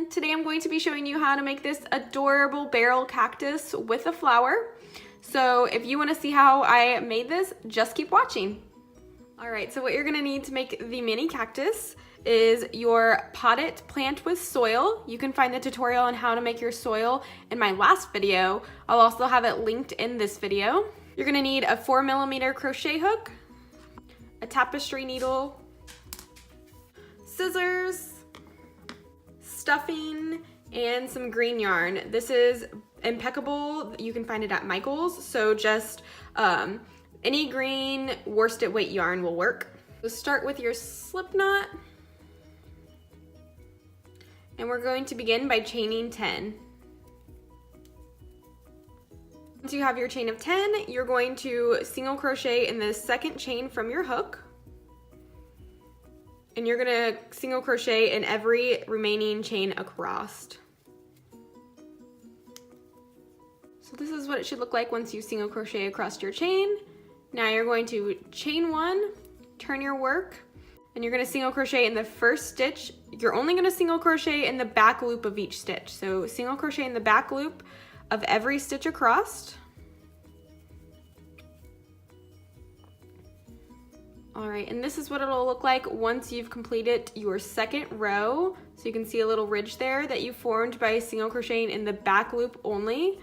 Today I'm going to be showing you how to make this adorable barrel cactus with a flower. So if you want to see how I made this, just keep watching. Alright, so what you're going to need to make the mini cactus is your potted plant with soil. You can find the tutorial on how to make your soil in my last video. I'll also have it linked in this video. You're going to need a 4mm crochet hook, a tapestry needle, scissors, stuffing, and some green yarn. This is impeccable. You can find it at Michael's, so just any green worsted weight yarn will work. So start with your slip knot, and we're going to begin by chaining 10. Once you have your chain of 10, you're going to single crochet in the second chain from your hook. And you're gonna single crochet in every remaining chain across. So this is what it should look like once you single crochet across your chain. Now you're going to chain 1, turn your work, and you're gonna single crochet in the first stitch. You're only gonna single crochet in the back loop of each stitch. So single crochet in the back loop of every stitch across. Alright, and this is what it'll look like once you've completed your second row. So you can see a little ridge there that you formed by single crocheting in the back loop only.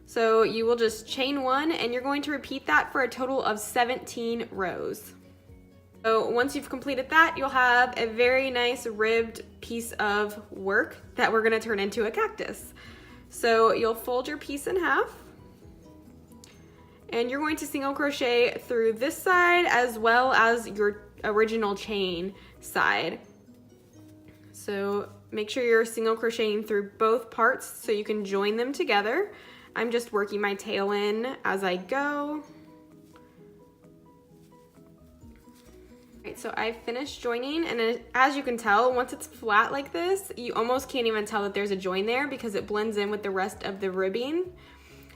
So you will just chain 1, and you're going to repeat that for a total of 17 rows. So once you've completed that, you'll have a very nice ribbed piece of work that we're going to turn into a cactus. So you'll fold your piece in half, and you're going to single crochet through this side as well as your original chain side. So make sure you're single crocheting through both parts so you can join them together. I'm just working my tail in as I go. Alright, so I've finished joining, and as you can tell, once it's flat like this, you almost can't even tell that there's a join there because it blends in with the rest of the ribbing.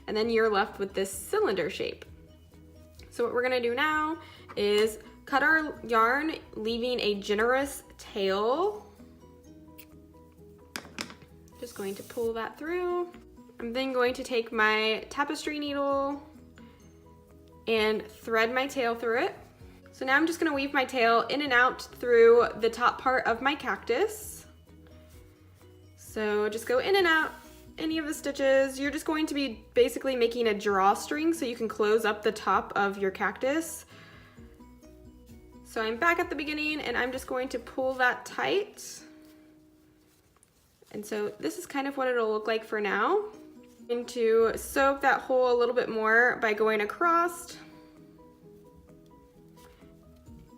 And then you're left with this cylinder shape. So what we're gonna do now is cut our yarn, leaving a generous tail. Just going to pull that through. I'm then going to take my tapestry needle and thread my tail through it. So now I'm just gonna weave my tail in and out through the top part of my cactus. So just go in and out any of the stitches. You're just going to be basically making a drawstring so you can close up the top of your cactus. So I'm back at the beginning, and I'm just going to pull that tight. And so this is kind of what it'll look like for now. I'm going to sew that hole a little bit more by going across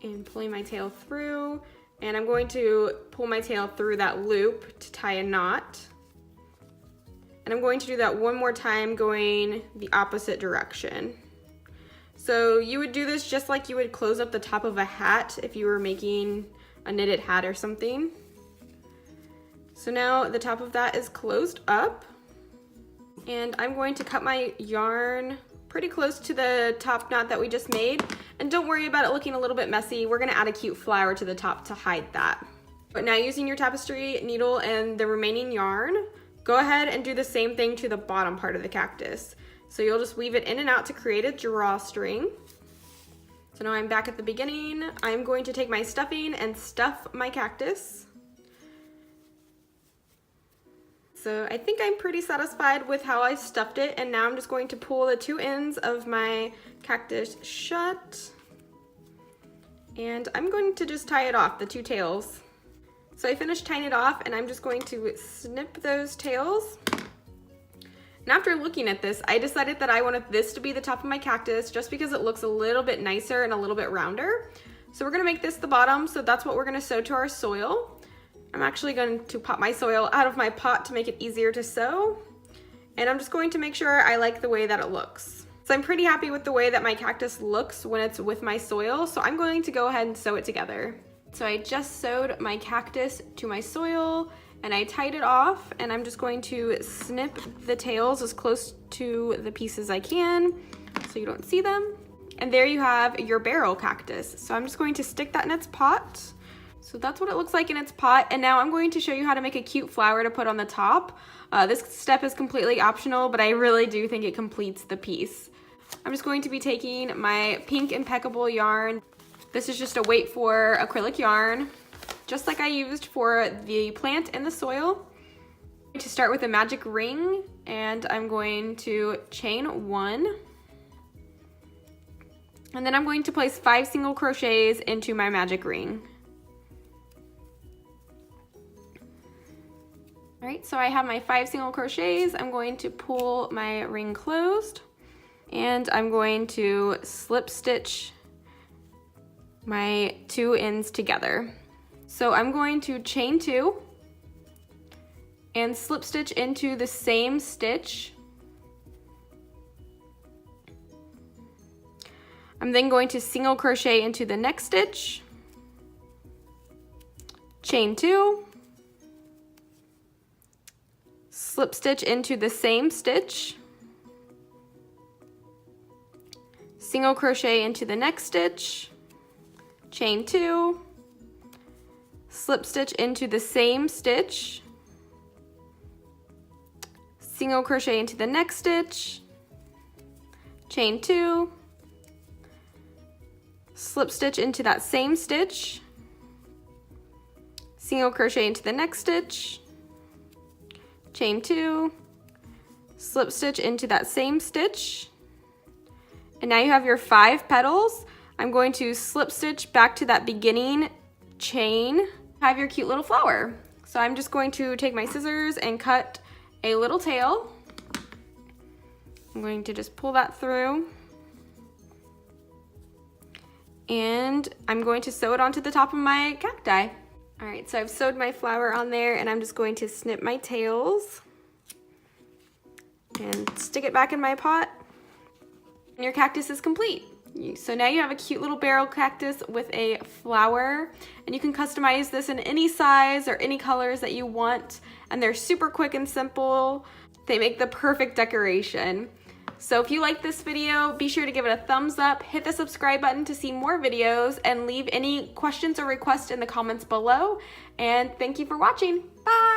and pulling my tail through. And I'm going to pull my tail through that loop to tie a knot. And I'm going to do that one more time going the opposite direction. So you would do this just like you would close up the top of a hat if you were making a knitted hat or something. So now the top of that is closed up. And I'm going to cut my yarn pretty close to the top knot that we just made. And don't worry about it looking a little bit messy. We're gonna add a cute flower to the top to hide that. But now using your tapestry needle and the remaining yarn, go ahead and do the same thing to the bottom part of the cactus. So you'll just weave it in and out to create a drawstring. So now I'm back at the beginning. I'm going to take my stuffing and stuff my cactus. So I think I'm pretty satisfied with how I stuffed it, and now I'm just going to pull the two ends of my cactus shut. And I'm going to just tie it off, the two tails. So I finished tying it off, and I'm just going to snip those tails. And after looking at this, I decided that I wanted this to be the top of my cactus just because it looks a little bit nicer and a little bit rounder. So we're gonna make this the bottom, so that's what we're gonna sew to our soil. I'm actually going to pop my soil out of my pot to make it easier to sew. And I'm just going to make sure I like the way that it looks. So I'm pretty happy with the way that my cactus looks when it's with my soil, so I'm going to go ahead and sew it together. So I just sewed my cactus to my soil, and I tied it off, and I'm just going to snip the tails as close to the pieces I can so you don't see them. And there you have your barrel cactus. So I'm just going to stick that in its pot. So that's what it looks like in its pot. And now I'm going to show you how to make a cute flower to put on the top. This step is completely optional, but I really do think it completes the piece. I'm just going to be taking my pink impeccable yarn. This is just a weight for acrylic yarn, just like I used for the plant in the soil. To start with a magic ring, and I'm going to chain 1. And then I'm going to place 5 single crochets into my magic ring. All right, so I have my 5 single crochets. I'm going to pull my ring closed, and I'm going to slip stitch my 2 ends together. So I'm going to chain 2 and slip stitch into the same stitch. I'm then going to single crochet into the next stitch, chain 2, slip stitch into the same stitch, single crochet into the next stitch, chain 2, slip stitch into the same stitch, single crochet into the next stitch, chain 2, slip stitch into that same stitch, single crochet into the next stitch, chain 2, slip stitch into that same stitch, and now you have your 5 petals. I'm going to slip stitch back to that beginning chain. Have your cute little flower. So I'm just going to take my scissors and cut a little tail. I'm going to just pull that through, and I'm going to sew it onto the top of my cacti. All right, so I've sewed my flower on there, and I'm just going to snip my tails and stick it back in my pot, and your cactus is complete. So now you have a cute little barrel cactus with a flower, and you can customize this in any size or any colors that you want, and they're super quick and simple. They make the perfect decoration. So if you like this video, be sure to give it a thumbs up, hit the subscribe button to see more videos, and leave any questions or requests in the comments below. And thank you for watching. Bye!